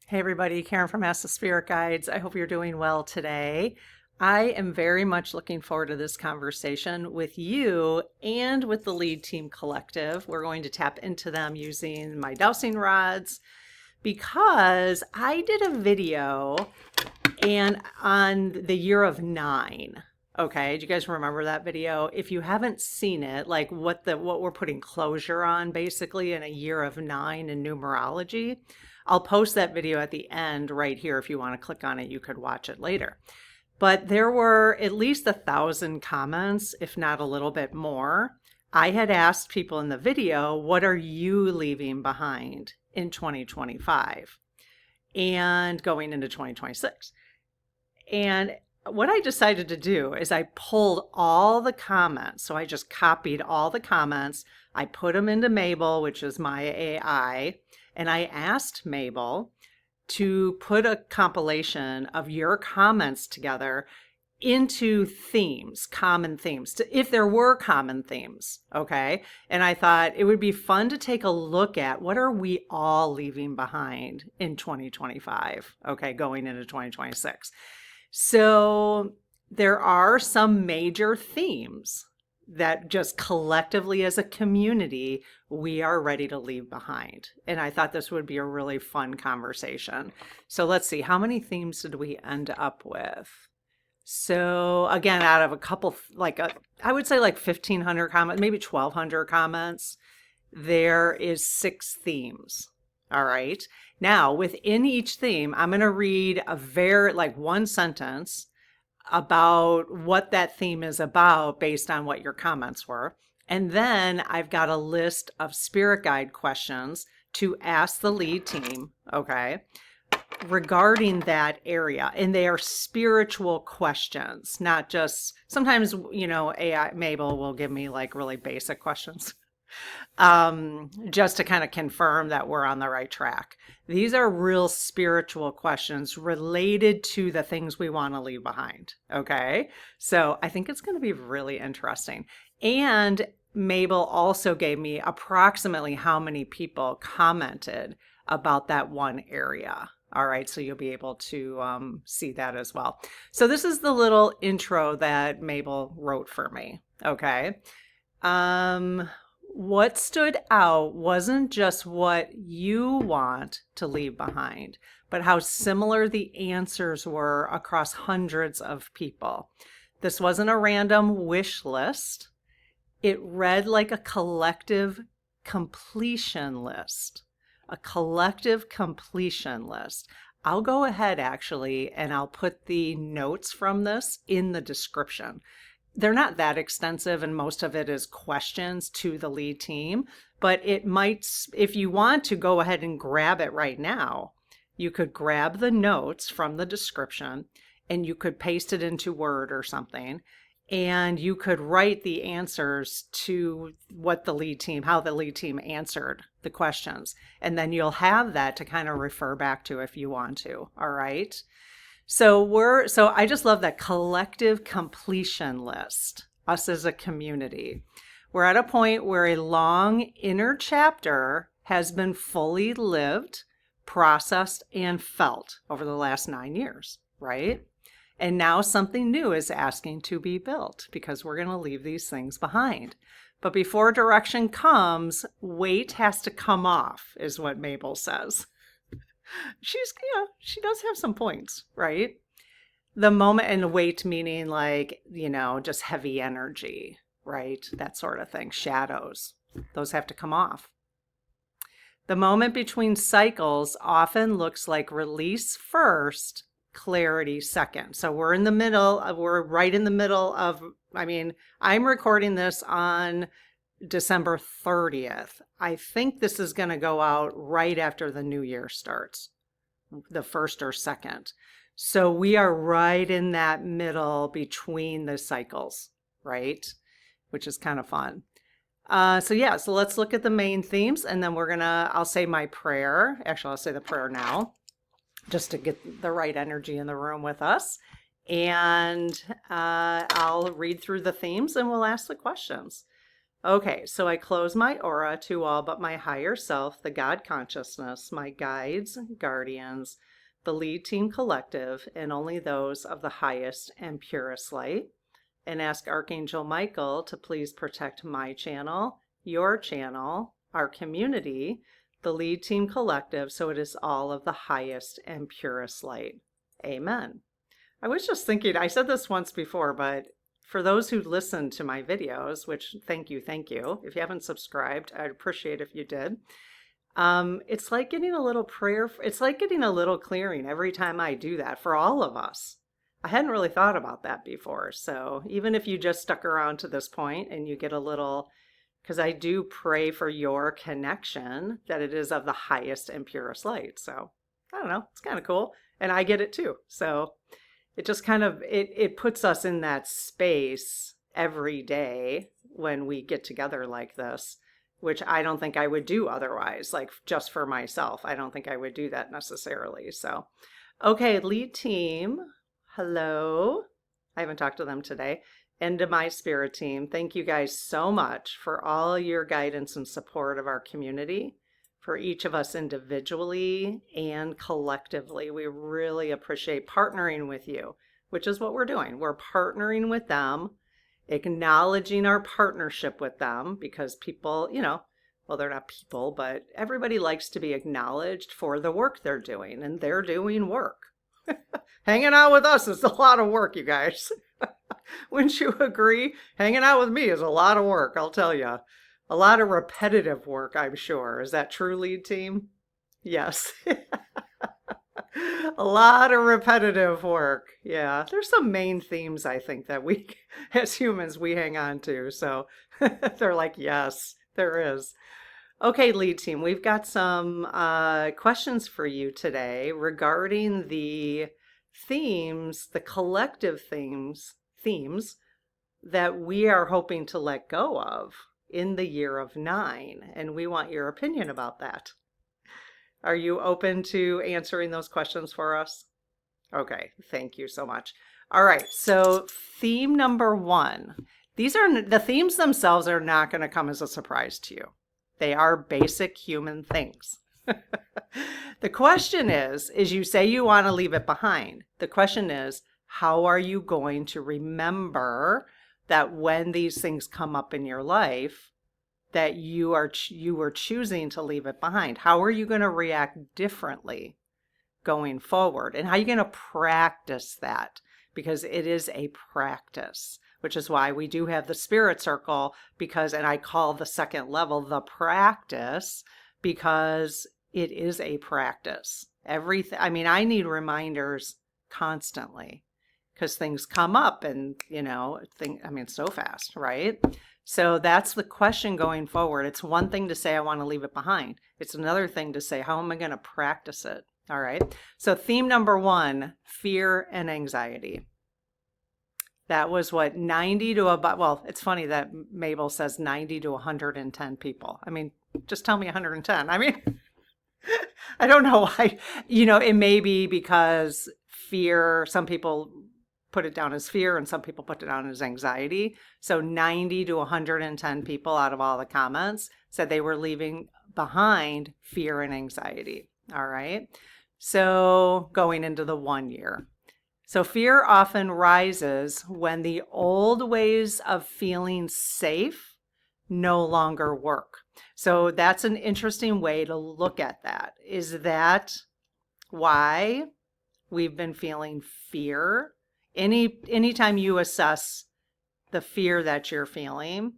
Hey everybody, Karen from Ask the Spirit Guides. I hope you're doing well today. I am very much looking forward to this conversation with you and with the Lead Team Collective. We're going to tap into them using my dowsing rods because I did a video and on the year of 9. Okay, do you guys remember that video? If you haven't seen it, like what we're putting closure on basically in a year of 9 in numerology, I'll post that video at the end right here. If you want to click on it, you could watch it later. But there were at least 1,000 comments, if not a little bit more. I had asked people in the video, what are you leaving behind in 2025 and going into 2026? And what I decided to do is I pulled all the comments. So I just copied all the comments. I put them into Mabel, which is my AI, and I asked Mabel to put a compilation of your comments together into themes, common themes, if there were common themes, okay? And I thought it would be fun to take a look at what are we all leaving behind in 2025, okay, going into 2026. So there are some major themes that just collectively as a community, we are ready to leave behind. And I thought this would be a really fun conversation. So let's see, how many themes did we end up with? So again, out of a couple, I would say like 1,500 comments, maybe 1,200 comments, there is 6 themes. All right. Now, within each theme, I'm going to read one sentence about what that theme is about based on what your comments were. And then I've got a list of spirit guide questions to ask the lead team, okay, regarding that area. And they are spiritual questions, not just, sometimes, AI Mabel will give me like really basic questions. Just to kind of confirm that we're on the right track. These are real spiritual questions related to the things we want to leave behind. Okay. So I think it's going to be really interesting. And Mabel also gave me approximately how many people commented about that one area. All right. So you'll be able to see that as well. So this is the little intro that Mabel wrote for me. Okay. What stood out wasn't just what you want to leave behind, but how similar the answers were across hundreds of people. This wasn't a random wish list. It read like a collective completion list. A collective completion list. I'll go ahead actually, and I'll put the notes from this in the description. They're not that extensive, and most of it is questions to the lead team, but it might, if you want to go ahead and grab it right now, you could grab the notes from the description and you could paste it into Word or something, and you could write the answers to what the lead team, how the lead team answered the questions. And then you'll have that to kind of refer back to if you want to. All right. So I just love that collective completion list, us as a community. We're at a point where a long inner chapter has been fully lived, processed, and felt over the last 9 years, right? And now something new is asking to be built because we're going to leave these things behind. But before direction comes, weight has to come off, is what Mabel says. She does have some points, right? The moment, and weight meaning like, just heavy energy, right? That sort of thing. Shadows, those have to come off. The moment between cycles often looks like release first, clarity second. So we're right in the middle of, I'm recording this on December 30th. I think this is going to go out right after the new year starts, the 1st or 2nd. So we are right in that middle between the cycles, right? Which is kind of fun. So let's look at the main themes, and then I'll say my prayer. Actually, I'll say the prayer now, just to get the right energy in the room with us. And I'll read through the themes and we'll ask the questions. Okay, so I close my aura to all but my higher self, the God consciousness, my guides, guardians, the lead team collective, and only those of the highest and purest light, and ask Archangel Michael to please protect my channel, your channel, our community, the lead team collective, so it is all of the highest and purest light. Amen. I was just thinking, I said this once before, but for those who listen to my videos, which thank you, thank you. If you haven't subscribed, I'd appreciate if you did. It's like getting a little prayer. It's like getting a little clearing every time I do that for all of us. I hadn't really thought about that before. So even if you just stuck around to this point and you get a little, because I do pray for your connection, that it is of the highest and purest light. So I don't know, it's kind of cool. And I get it too. So it just kind of it puts us in that space every day when we get together like this, which I don't think I would do otherwise, like just for myself. I don't think I would do that necessarily. So, okay, lead team, hello. I haven't talked to them today. And to my spirit team, thank you guys so much for all your guidance and support of our community, for each of us individually and collectively. We really appreciate partnering with you, which is what we're doing. We're partnering with them, acknowledging our partnership with them, because people, well, they're not people, but everybody likes to be acknowledged for the work they're doing, and they're doing work. Hanging out with us is a lot of work, you guys. Wouldn't you agree? Hanging out with me is a lot of work, I'll tell you. A lot of repetitive work, I'm sure. Is that true, lead team? Yes. A lot of repetitive work. Yeah. There's some main themes, I think, that we, as humans, we hang on to. So they're like, yes, there is. Okay, lead team, we've got some questions for you today regarding the themes, the collective themes that we are hoping to let go of in the year of 9. And we want your opinion about that. Are you open to answering those questions for us? Okay, thank you so much. All right, so theme number 1. The themes themselves are not going to come as a surprise to you. They are basic human things. The question is you say you want to leave it behind. The question is, how are you going to remember that when these things come up in your life, that you were choosing to leave it behind? How are you going to react differently going forward? And how are you going to practice that? Because it is a practice, which is why we do have the spirit circle, and I call the second level the practice, because it is a practice. I need reminders constantly, because things come up and, so fast, right? So that's the question going forward. It's one thing to say, I want to leave it behind. It's another thing to say, how am I going to practice it? All right. So theme number 1, fear and anxiety. That was what, 90 to about, well, it's funny that Mabel says 90 to 110 people. Just tell me 110. I don't know why, it may be because fear, some people put it down as fear and some people put it down as anxiety. So 90 to 110 people out of all the comments said they were leaving behind fear and anxiety. All right. So going into the 1 year. So fear often rises when the old ways of feeling safe no longer work. So that's an interesting way to look at that. Is that why we've been feeling fear? Anytime you assess the fear that you're feeling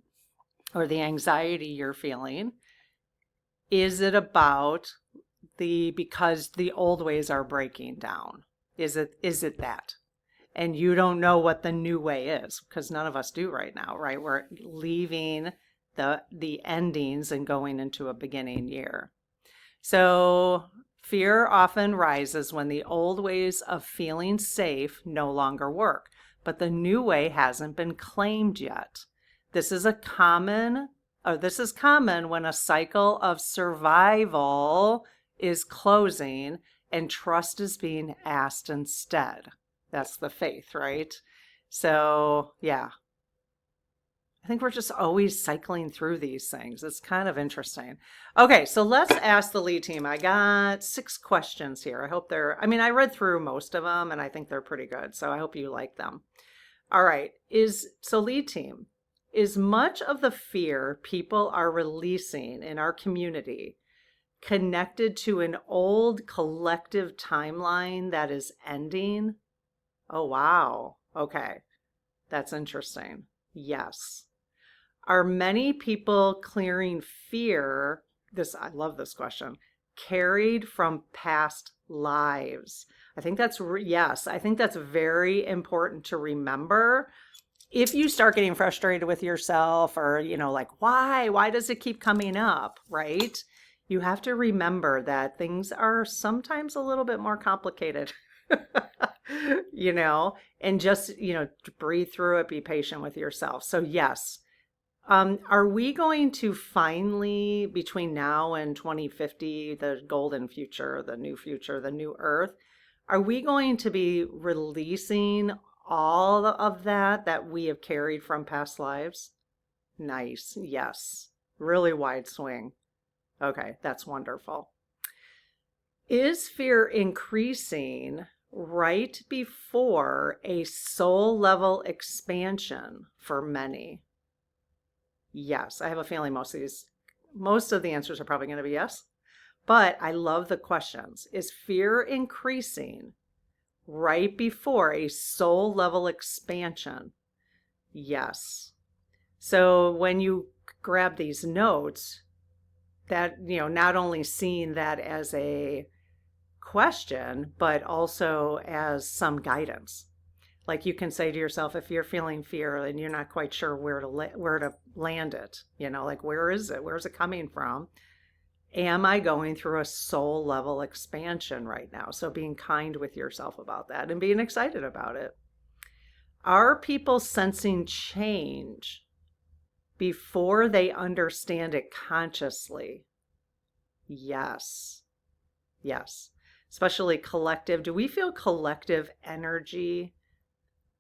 or the anxiety you're feeling, is it about because the old ways are breaking down? Is it that? And you don't know what the new way is, because none of us do right now, right? We're leaving the endings and going into a beginning year. So fear often rises when the old ways of feeling safe no longer work, but the new way hasn't been claimed yet. This is common when a cycle of survival is closing and trust is being asked instead. That's the faith, right? So, yeah. I think we're just always cycling through these things. It's kind of interesting. Okay, so let's ask the lead team. I got 6 questions here. I hope I mean, I read through most of them and I think they're pretty good. So I hope you like them. All right. So lead team, is much of the fear people are releasing in our community connected to an old collective timeline that is ending? Oh, wow. Okay. That's interesting. Yes. Are many people clearing fear? I love this question. Carried from past lives. I think yes, I think that's very important to remember. If you start getting frustrated with yourself or, like, why does it keep coming up, right? You have to remember that things are sometimes a little bit more complicated, and just, breathe through it, be patient with yourself. So yes. Are we going to finally, between now and 2050, the golden future, the new earth, are we going to be releasing all of that we have carried from past lives? Nice. Yes. Really wide swing. Okay, that's wonderful. Is fear increasing right before a soul level expansion for many? Yes, I have a feeling most of the answers are probably going to be yes. But I love the questions. Is fear increasing right before a soul level expansion? Yes. So when you grab these notes, that, not only seeing that as a question, but also as some guidance. Like you can say to yourself, if you're feeling fear and you're not quite sure where to land it, like where is it? Where's it coming from? Am I going through a soul level expansion right now? So being kind with yourself about that and being excited about it. Are people sensing change before they understand it consciously? Yes. Yes. Especially collective. Do we feel collective energy?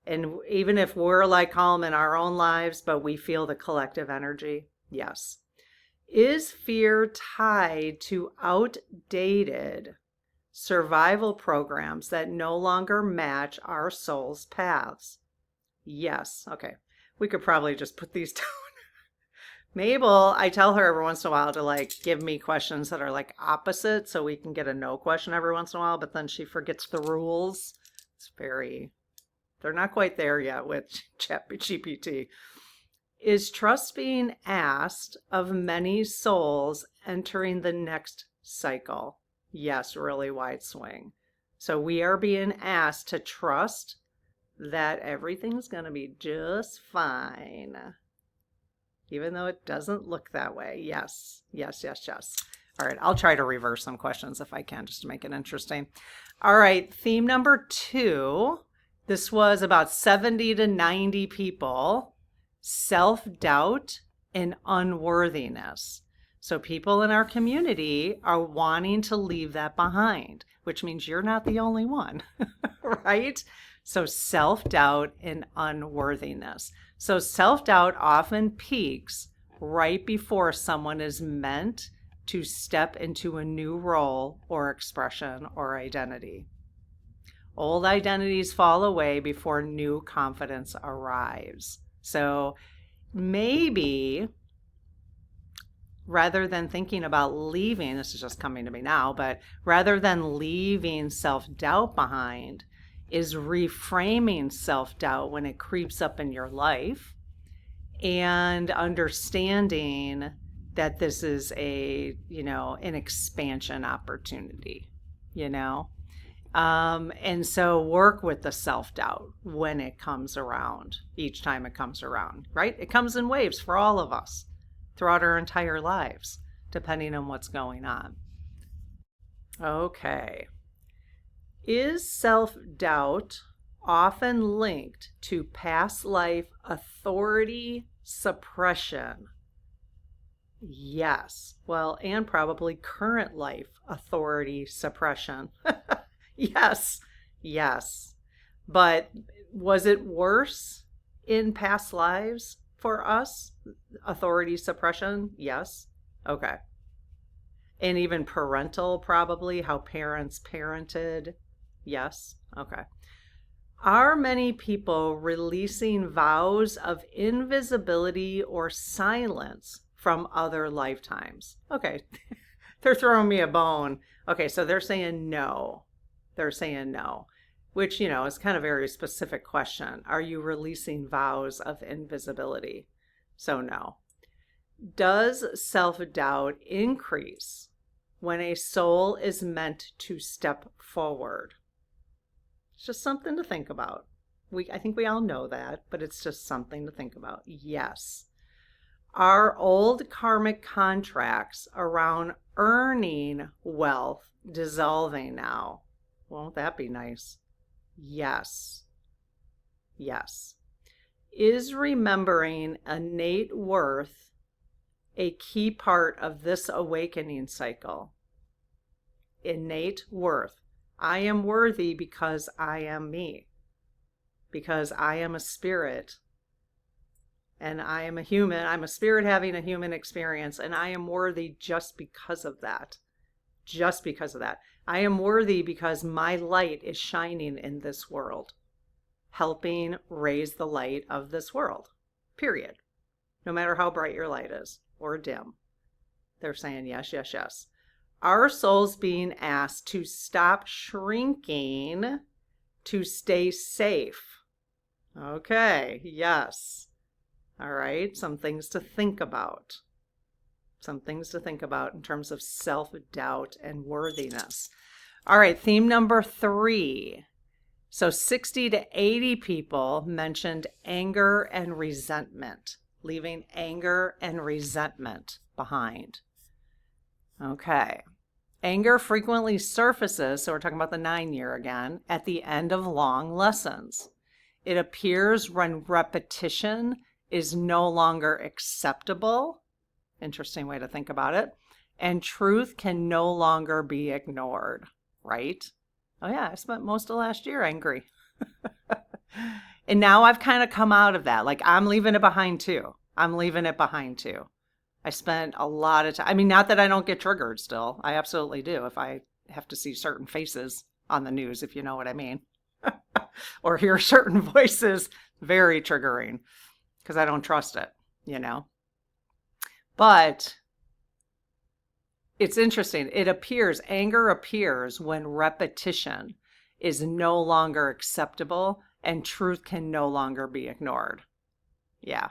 And even if we're like calm in our own lives, but we feel the collective energy? Yes. Is fear tied to outdated survival programs that no longer match our soul's paths? Yes. Okay. We could probably just put these down. Mabel, I tell her every once in a while to like give me questions that are like opposite so we can get a no question every once in a while, but then she forgets the rules. They're not quite there yet with ChatGPT. Is trust being asked of many souls entering the next cycle? Yes, really wide swing. So we are being asked to trust that everything's going to be just fine, even though it doesn't look that way. Yes, yes, yes, yes. All right, I'll try to reverse some questions if I can, just to make it interesting. All right, theme number 2. This was about 70 to 90 people. Self-doubt and unworthiness. So people in our community are wanting to leave that behind, which means you're not the only one, right? So self-doubt and unworthiness. So self-doubt often peaks right before someone is meant to step into a new role or expression or identity. Old identities fall away before new confidence arrives. So maybe rather than thinking about leaving, this is just coming to me now, but rather than leaving self-doubt behind, is reframing self-doubt when it creeps up in your life and understanding that this is an expansion opportunity, and so work with the self-doubt when it comes around, each time it comes around, right? It comes in waves for all of us throughout our entire lives, depending on what's going on. Okay. Is self-doubt often linked to past life authority suppression? Yes. Well, and probably current life authority suppression. Yes. Yes. But was it worse in past lives for us? Authority suppression? Yes. Okay. And even parental, probably, how parents parented? Yes. Okay. Are many people releasing vows of invisibility or silence from other lifetimes? Okay, they're throwing me a bone. Okay, so they're saying no. They're saying no, which, is kind of a very specific question. Are you releasing vows of invisibility? So, no. Does self-doubt increase when a soul is meant to step forward? It's just something to think about. I think we all know that, but it's just something to think about. Yes. Are old karmic contracts around earning wealth dissolving now? Won't that be nice? Yes. Yes. Is remembering innate worth a key part of this awakening cycle? Innate worth. I am worthy because I am me, because I am a spirit and I am a human. I'm a spirit having a human experience, and I am worthy just because of that. Just because of that. I am worthy because my light is shining in this world, helping raise the light of this world, period. No matter how bright your light is or dim. They're saying yes, yes, yes. Our souls being asked to stop shrinking to stay safe. Okay, yes. All right, some things to think about. Some things to think about in terms of self-doubt and worthiness. All right, theme number 3. So 60 to 80 people mentioned anger and resentment, leaving anger and resentment behind. Okay. Anger frequently surfaces, so we're talking about the 9-year again, at the end of long lessons. It appears when repetition is no longer acceptable. Interesting way to think about it. And truth can no longer be ignored, right? Oh yeah, I spent most of last year angry. And now I've kind of come out of that. Like, I'm leaving it behind too. I spent a lot of time. I mean, not that I don't get triggered still. I absolutely do if I have to see certain faces on the news, if you know what I mean. Or hear certain voices, very triggering because I don't trust it, But it's interesting. Anger appears when repetition is no longer acceptable and truth can no longer be ignored. Yeah.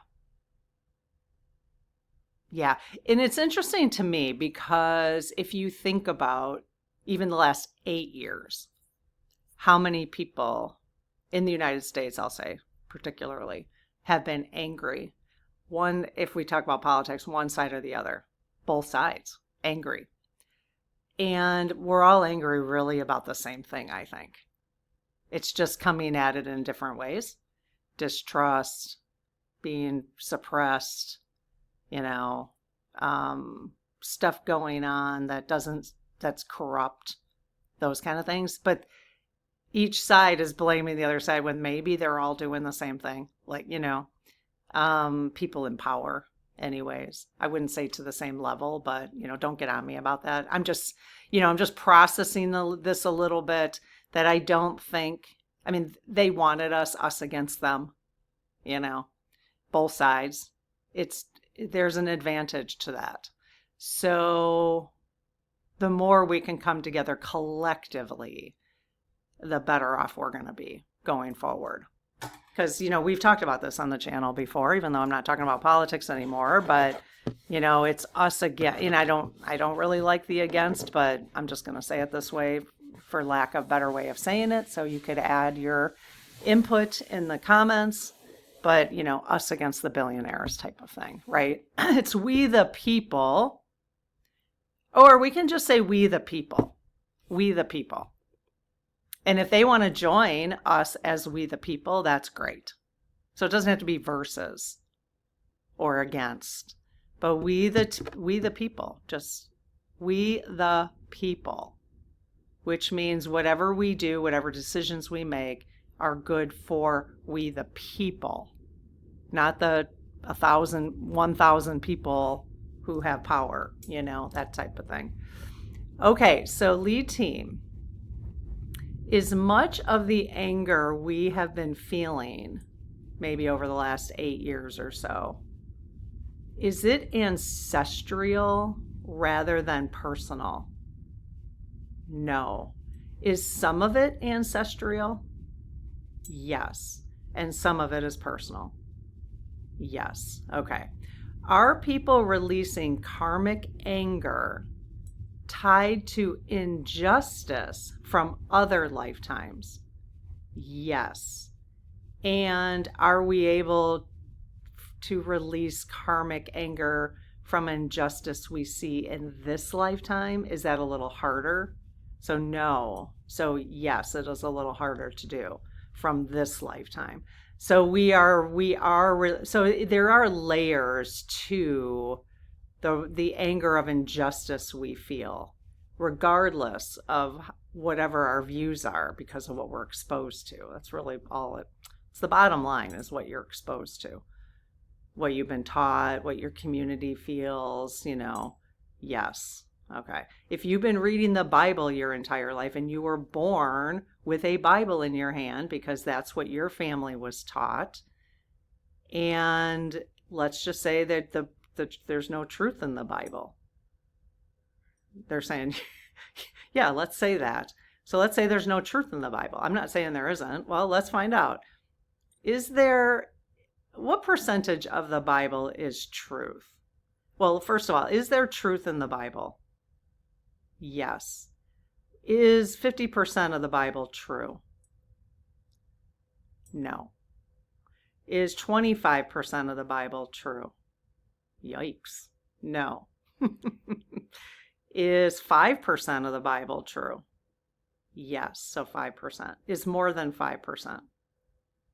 Yeah. And it's interesting to me because if you think about even the last 8 years, how many people in the United States, I'll say particularly, have been angry. One, if we talk about politics, one side or the other, both sides, angry. And we're all angry really about the same thing, I think. It's just coming at it in different ways. Distrust, being suppressed, stuff going on that's corrupt, those kind of things. But each side is blaming the other side when maybe they're all doing the same thing. Like, people in power anyways. I wouldn't say to the same level, but, don't get on me about that. I'm just processing this a little bit that I don't think, they wanted us against them, both sides. There's an advantage to that. So the more we can come together collectively, the better off we're going to be going forward. Because, we've talked about this on the channel before, even though I'm not talking about politics anymore, but, it's us again. I don't really like the against, but I'm just going to say it this way for lack of better way of saying it. So you could add your input in the comments, but, us against the billionaires type of thing, right? It's we the people, or we can just say we the people, we the people. And if they want to join us as we the people, that's great. So it doesn't have to be versus or against, but we the people, just we the people, which means whatever we do, whatever decisions we make are good for we the people, not the 1,000, 1,000 people who have power, that type of thing. Okay, so lead team. Is much of the anger we have been feeling, maybe over the last 8 years or so, is it ancestral rather than personal? No. Is some of it ancestral? Yes. And some of it is personal? Yes. Okay. Are people releasing karmic anger tied to injustice from other lifetimes? Yes. And are we able to release karmic anger from injustice we see in this lifetime? Is that a little harder? So no. So yes, it is a little harder to do from this lifetime. So so there are layers to the anger of injustice we feel, regardless of whatever our views are, because of what we're exposed to. That's really it's the bottom line, is what you're exposed to, what you've been taught, what your community feels, Yes. Okay. If you've been reading the Bible your entire life and you were born with a Bible in your hand because that's what your family was taught, and let's just say that there's no truth in the Bible. They're saying, yeah, let's say that. So let's say there's no truth in the Bible. I'm not saying there isn't. Well, let's find out. What percentage of the Bible is truth? Well, first of all, is there truth in the Bible? Yes. Is 50% of the Bible true? No. Is 25% of the Bible true? Yikes. No. Is 5% of the Bible true? Yes. So 5%. Is more than 5%?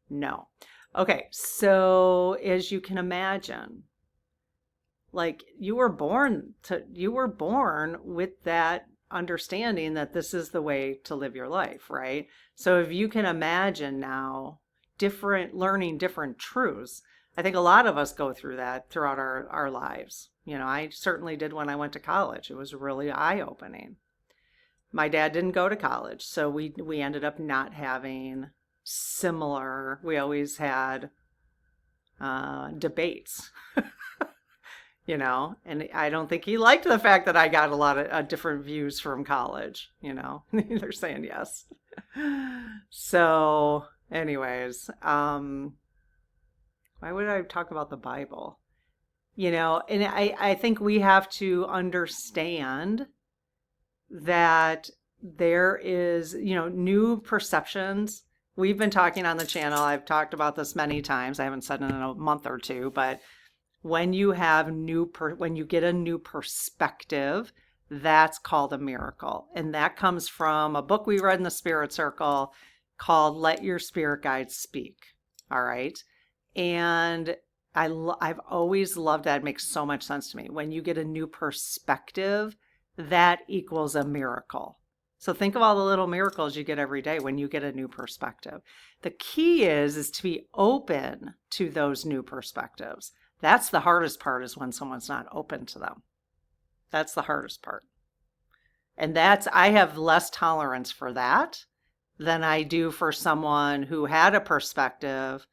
No. Okay. So as you can imagine, like you were born with that understanding that this is the way to live your life, right? So if you can imagine now learning different truths, I think a lot of us go through that throughout our lives. I certainly did when I went to college. It was really eye-opening. My dad didn't go to college, so we ended up not having we always had debates. And I don't think he liked the fact that I got a lot of different views from college, They're saying yes. So anyways, why would I talk about the Bible? And I think we have to understand that there is, new perceptions. We've been talking on the channel. I've talked about this many times. I haven't said it in a month or two, but when you have when you get a new perspective, that's called a miracle. And that comes from a book we read in the Spirit Circle called Let Your Spirit Guide Speak. All right. And I've always loved that. It makes so much sense to me. When you get a new perspective, that equals a miracle. So think of all the little miracles you get every day when you get a new perspective. The key is to be open to those new perspectives. That's the hardest part, is when someone's not open to them. That's the hardest part. And I have less tolerance for that than I do for someone who had a perspective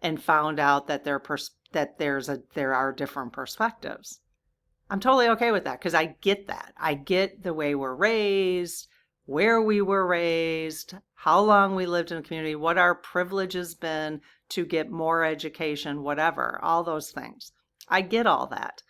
and found out that there are different perspectives. I'm totally okay with that because I get that. I get the way we're raised, where we were raised, how long we lived in a community, what our privilege has been to get more education, whatever, all those things. I get all that.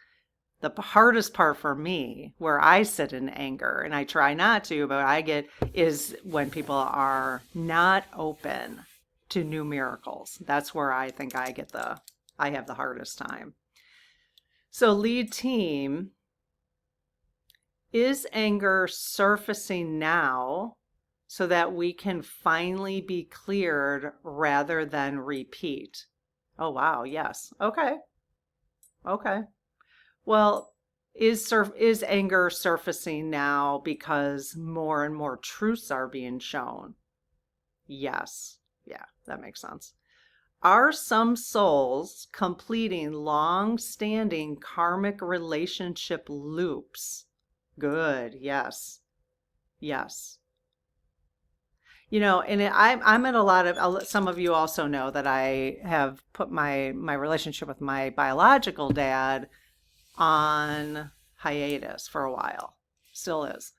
The hardest part for me, where I sit in anger, and I try not to, but I get, is when people are not open to new miracles. That's where I think I have the hardest time. So lead team, is anger surfacing now so that we can finally be cleared rather than repeat? Oh, wow. Yes. Okay. Well, is anger surfacing now because more and more truths are being shown? Yes. Yeah, that makes sense. Are some souls completing long-standing karmic relationship loops? Good. Yes. Yes. And I'm in a lot of, some of you also know that I have put my relationship with my biological dad on hiatus for a while. Still is.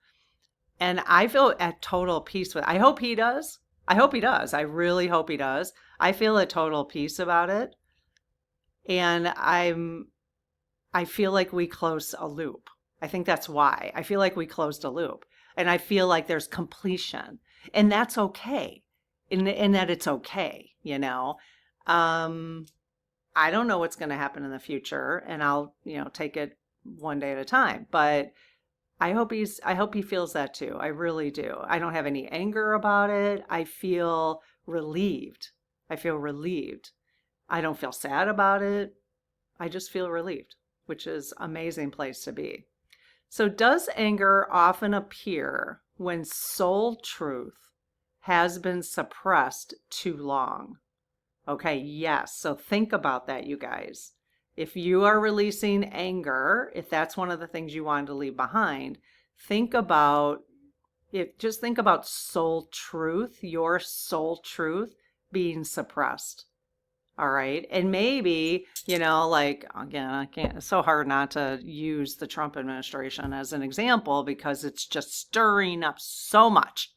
And I feel at total peace with, I hope he does. I hope he does. I really hope he does. I feel at total peace about it. And I feel like we closed a loop. I think that's why. I feel like we closed a loop. And I feel like there's completion. And that's okay. In that it's okay, I don't know what's going to happen in the future, and I'll, take it one day at a time. But I hope he feels that too. I really do. I don't have any anger about it. I feel relieved. I feel relieved. I don't feel sad about it. I just feel relieved, which is an amazing place to be. So does anger often appear when soul truth has been suppressed too long? Okay, yes. So think about that, you guys. If you are releasing anger, if that's one of the things you wanted to leave behind, think about it. Just think about soul truth, your soul truth being suppressed. All right. And maybe, like, again, I can't, it's so hard not to use the Trump administration as an example because it's just stirring up so much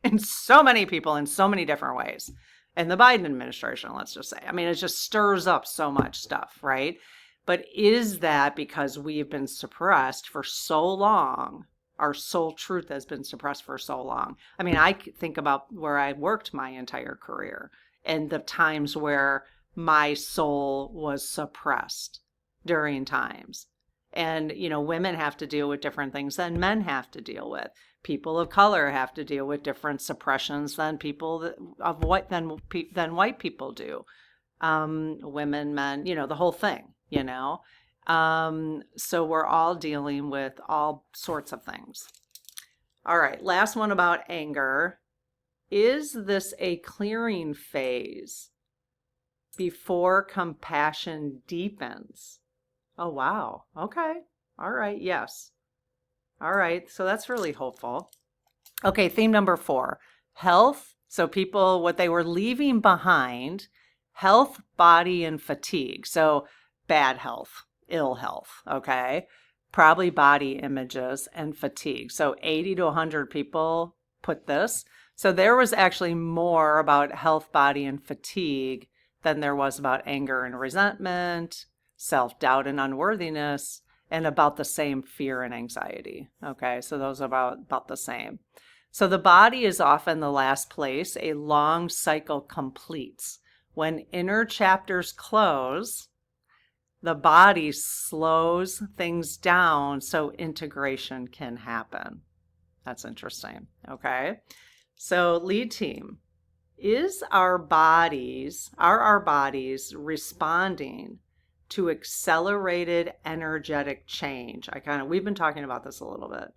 in so many people in so many different ways. And the Biden administration, let's just say, I mean, it just stirs up so much stuff, right? But is that because we've been suppressed for so long? Our soul truth has been suppressed for so long. I mean, I think about where I worked my entire career and the times where my soul was suppressed during times. And, women have to deal with different things than men have to deal with. People of color have to deal with different suppressions than than white people do. Women, men, the whole thing, So we're all dealing with all sorts of things. All right, last one about anger. Is this a clearing phase before compassion deepens? Oh, wow. Okay. All right. Yes. All right. So that's really hopeful. Okay. Theme number 4, health. So people, what they were leaving behind, health, body, and fatigue. So bad health, ill health. Okay. Probably body images and fatigue. So 80 to 100 people put this. So there was actually more about health, body, and fatigue than there was about anger and resentment, self-doubt and unworthiness, and about the same fear and anxiety. Okay, so those are about the same. So the body is often the last place a long cycle completes. When inner chapters close, the body slows things down so integration can happen. That's interesting. Okay. So lead team, are our bodies responding to accelerated energetic change? We've been talking about this a little bit.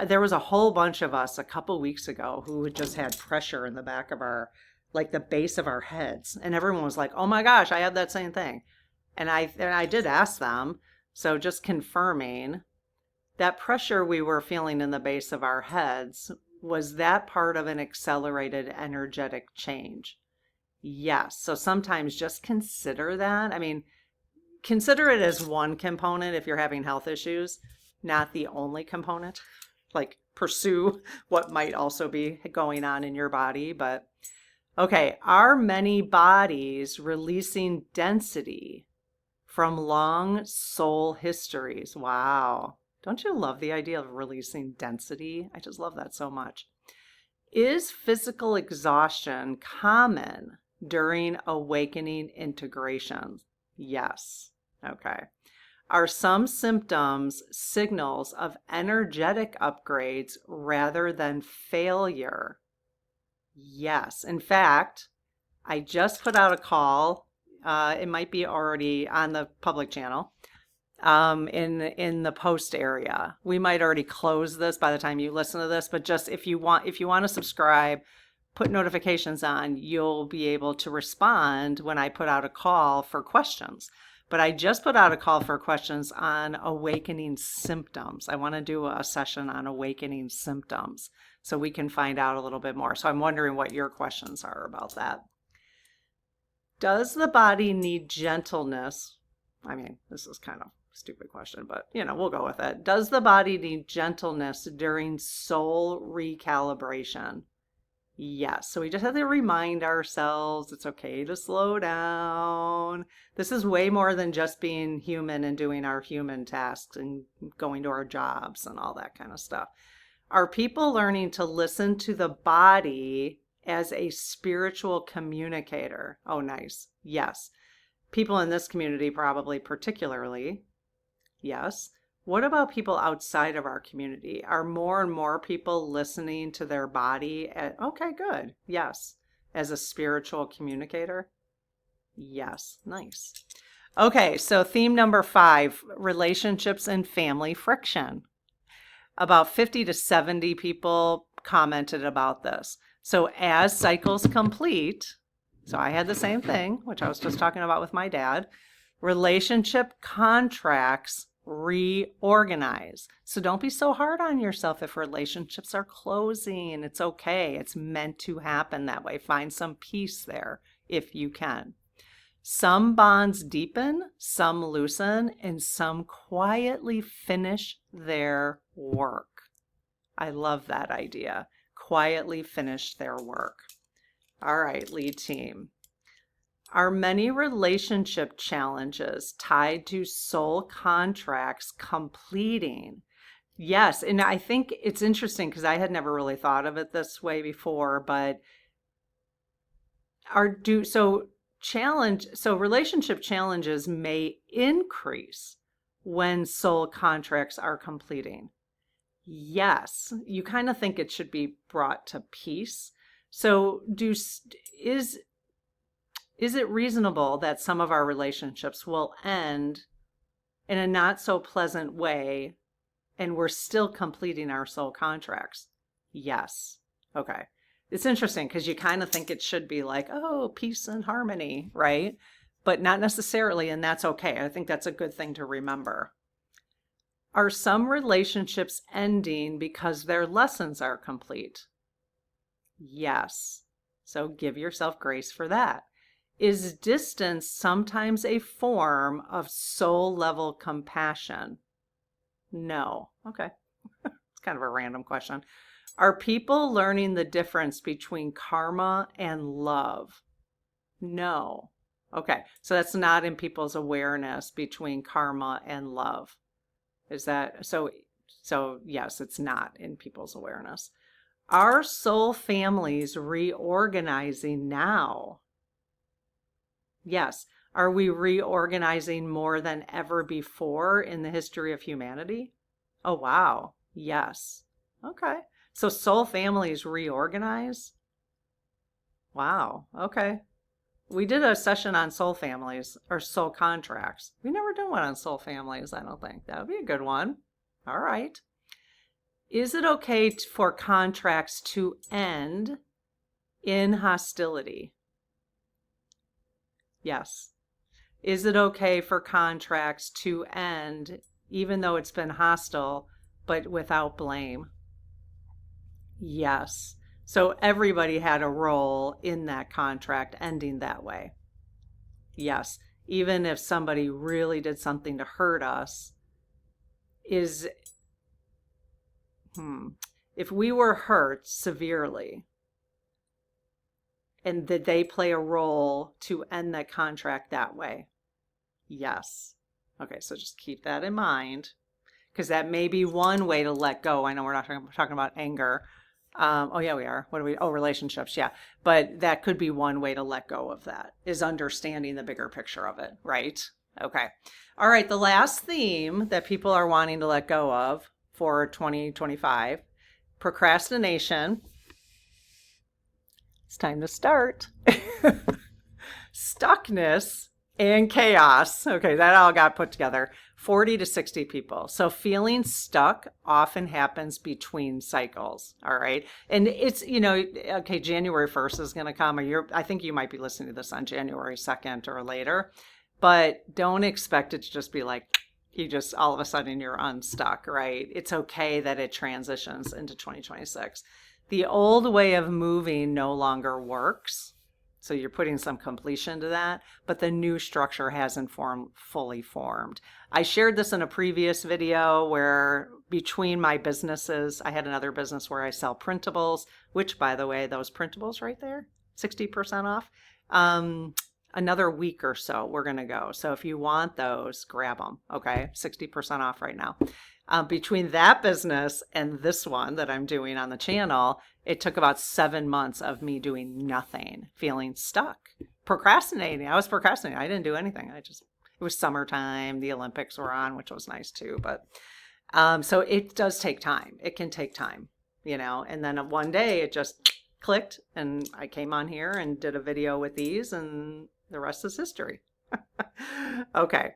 There was a whole bunch of us a couple weeks ago who had just had pressure in the back of the base of our heads. And everyone was like, oh my gosh, I had that same thing. And I did ask them, so just confirming that pressure we were feeling in the base of our heads, was that part of an accelerated energetic change? Yes. So sometimes just consider that. I mean, consider it as one component if you're having health issues, not the only component. Like pursue what might also be going on in your body. But okay, are many bodies releasing density from long soul histories? Wow. Don't you love the idea of releasing density? I just love that so much. Is physical exhaustion common during awakening integration? Yes. Okay. Are some symptoms signals of energetic upgrades rather than failure? Yes. In fact, I just put out a call. It might be already on the public channel. In the post area. We might already close this by the time you listen to this, but just if you want to subscribe, put notifications on, you'll be able to respond when I put out a call for questions. But I just put out a call for questions on awakening symptoms. I want to do a session on awakening symptoms so we can find out a little bit more. So I'm wondering what your questions are about that. Does the body need gentleness? I mean, this is kind of a stupid question, but we'll go with it. Does the body need gentleness during soul recalibration? Yes. So we just have to remind ourselves it's okay to slow down. This is way more than just being human and doing our human tasks and going to our jobs and all that kind of stuff. Are people learning to listen to the body as a spiritual communicator? Oh, nice. Yes. People in this community probably particularly. Yes. What about people outside of our community? Are more and more people listening to their body? Okay, good. Yes. As a spiritual communicator? Yes. Nice. Okay, so theme number 5, relationships and family friction. About 50 to 70 people commented about this. So as cycles complete, so I had the same thing, which I was just talking about with my dad, relationship contracts reorganize. So don't be so hard on yourself if relationships are closing. It's okay. It's meant to happen that way. Find some peace there if you can. Some bonds deepen, some loosen, and some quietly finish their work. I love that idea. Quietly finish their work. All right, lead team. Are many relationship challenges tied to soul contracts completing? Yes, and I think it's interesting because I had never really thought of it this way before, but relationship challenges may increase when soul contracts are completing. Yes, you kind of think it should be brought to peace. So is it reasonable that some of our relationships will end in a not so pleasant way and we're still completing our soul contracts? Yes. Okay. It's interesting because you kind of think it should be like, oh, peace and harmony, right? But not necessarily, and that's okay. I think that's a good thing to remember. Are some relationships ending because their lessons are complete? Yes. So give yourself grace for that. Is distance sometimes a form of soul level compassion? No. Okay. It's kind of a random question. Are people learning the difference between karma and love? No. Okay. So that's not in people's awareness between karma and love. Is that so? So yes, it's not in people's awareness. Are soul families reorganizing now? Yes. Are we reorganizing more than ever before in the history of humanity? Oh, wow. Yes. Okay. So soul families reorganize? Wow. Okay. We did a session on soul families or soul contracts. We never did one on soul families, I don't think. That would be a good one. All right. Is it okay for contracts to end in hostility? Yes. Is it okay for contracts to end even though it's been hostile, but without blame? Yes. So everybody had a role in that contract ending that way. Yes. Even if somebody really did something to hurt us, if we were hurt severely, and did they play a role to end that contract that way? Yes. Okay, so just keep that in mind because that may be one way to let go. I know we're not talking about anger. Oh, yeah, we are. What are we? Oh, relationships. Yeah. But that could be one way to let go of that is understanding the bigger picture of it, right? Okay. All right. The last theme that people are wanting to let go of for 2025, procrastination. It's time to start. Stuckness and chaos. Okay, that all got put together. 40 to 60 people. So feeling stuck often happens between cycles. All right. And it's, okay, January 1st is going to come, I think you might be listening to this on January 2nd or later, but don't expect it to just be like, you just all of a sudden you're unstuck, right? It's okay that it transitions into 2026. The old way of moving no longer works. So you're putting some completion to that, but the new structure hasn't fully formed. I shared this in a previous video where between my businesses, I had another business where I sell printables, which by the way, those printables right there, 60% off. Another week or so, we're going to go. So if you want those, grab them. Okay. 60% off right now. Between that business and this one that I'm doing on the channel, it took about 7 months of me doing nothing, feeling stuck, procrastinating. I was procrastinating. I didn't do anything. It was summertime. The Olympics were on, which was nice too. But so it does take time. It can take time, and then one day it just clicked and I came on here and did a video with these and the rest is history. Okay.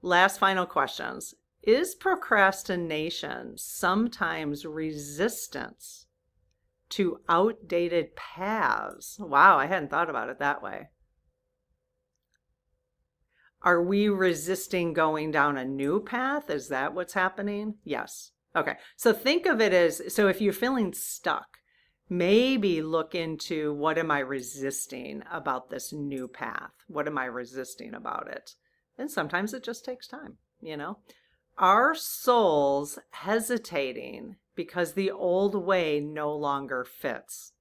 Last final questions. Is procrastination sometimes resistance to outdated paths? Wow, I hadn't thought about it that way. Are we resisting going down a new path? Is that what's happening? Yes. Okay. So think of it as, so if you're feeling stuck, maybe look into what am I resisting about this new path? What am I resisting about it? And sometimes it just takes time, Our soul's hesitating because the old way no longer fits.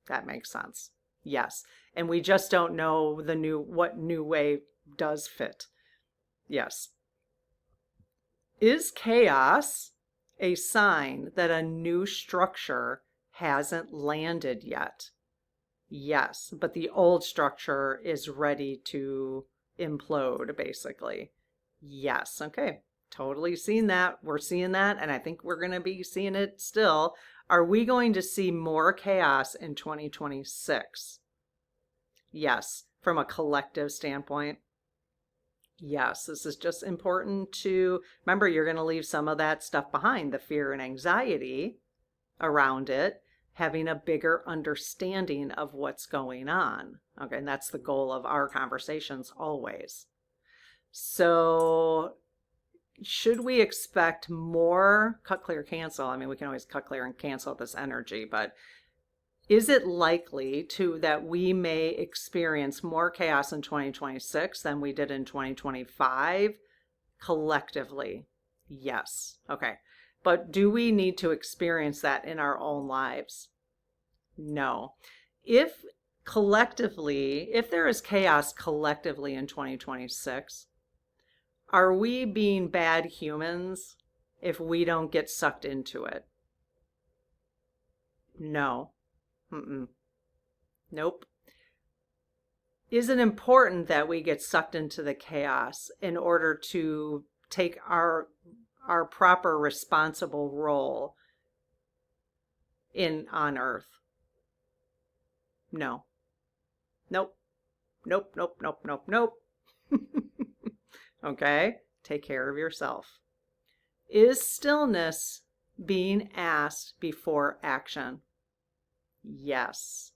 That makes sense. Yes. And we just don't know what new way does fit. Yes. Is chaos a sign that a new structure hasn't landed yet? Yes, but the old structure is ready to implode, basically. Yes, okay. Totally seen that. We're seeing that, and I think we're going to be seeing it still. Are we going to see more chaos in 2026? Yes, from a collective standpoint. Yes, this is just important to remember. You're going to leave some of that stuff behind, the fear and anxiety around it, having a bigger understanding of what's going on. Okay, and that's the goal of our conversations always. So should we expect more cut, clear, cancel? I mean, we can always cut, clear, and cancel this energy, but is it likely that we may experience more chaos in 2026 than we did in 2025 collectively? Yes. Okay. But do we need to experience that in our own lives? No. If there is chaos collectively in 2026, are we being bad humans if we don't get sucked into it? No. Nope. Is it important that we get sucked into the chaos in order to take our proper responsible role on Earth? No. Nope. Nope, nope, nope, nope, nope. Okay? Take care of yourself. Is stillness being asked before action? Yes.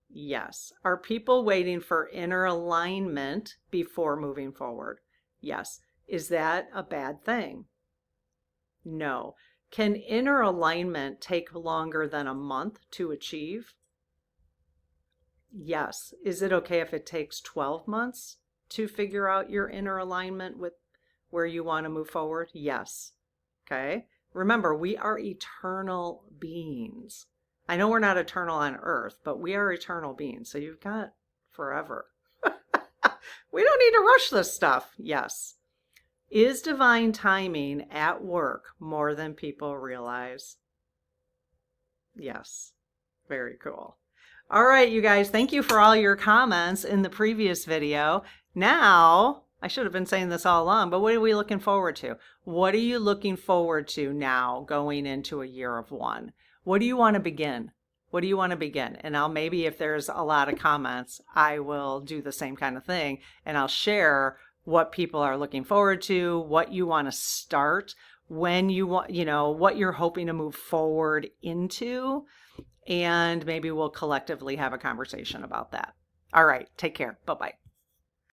Yes. Are people waiting for inner alignment before moving forward? Yes. Is that a bad thing? No. Can inner alignment take longer than a month to achieve? Yes. Is it okay if it takes 12 months to figure out your inner alignment with where you want to move forward? Yes. Okay. Remember, we are eternal beings. I know we're not eternal on earth, but we are eternal beings. So you've got forever. We don't need to rush this stuff. Yes. Is divine timing at work more than people realize? Yes. Very cool. All right, you guys, thank you for all your comments in the previous video. Now, I should have been saying this all along, but what are we looking forward to? What are you looking forward to now going into a year of one? What do you want to begin? What do you want to begin? And maybe if there's a lot of comments, I will do the same kind of thing and I'll share what people are looking forward to, what you want to start, when you want, what you're hoping to move forward into. And maybe we'll collectively have a conversation about that. All right. Take care. Bye-bye.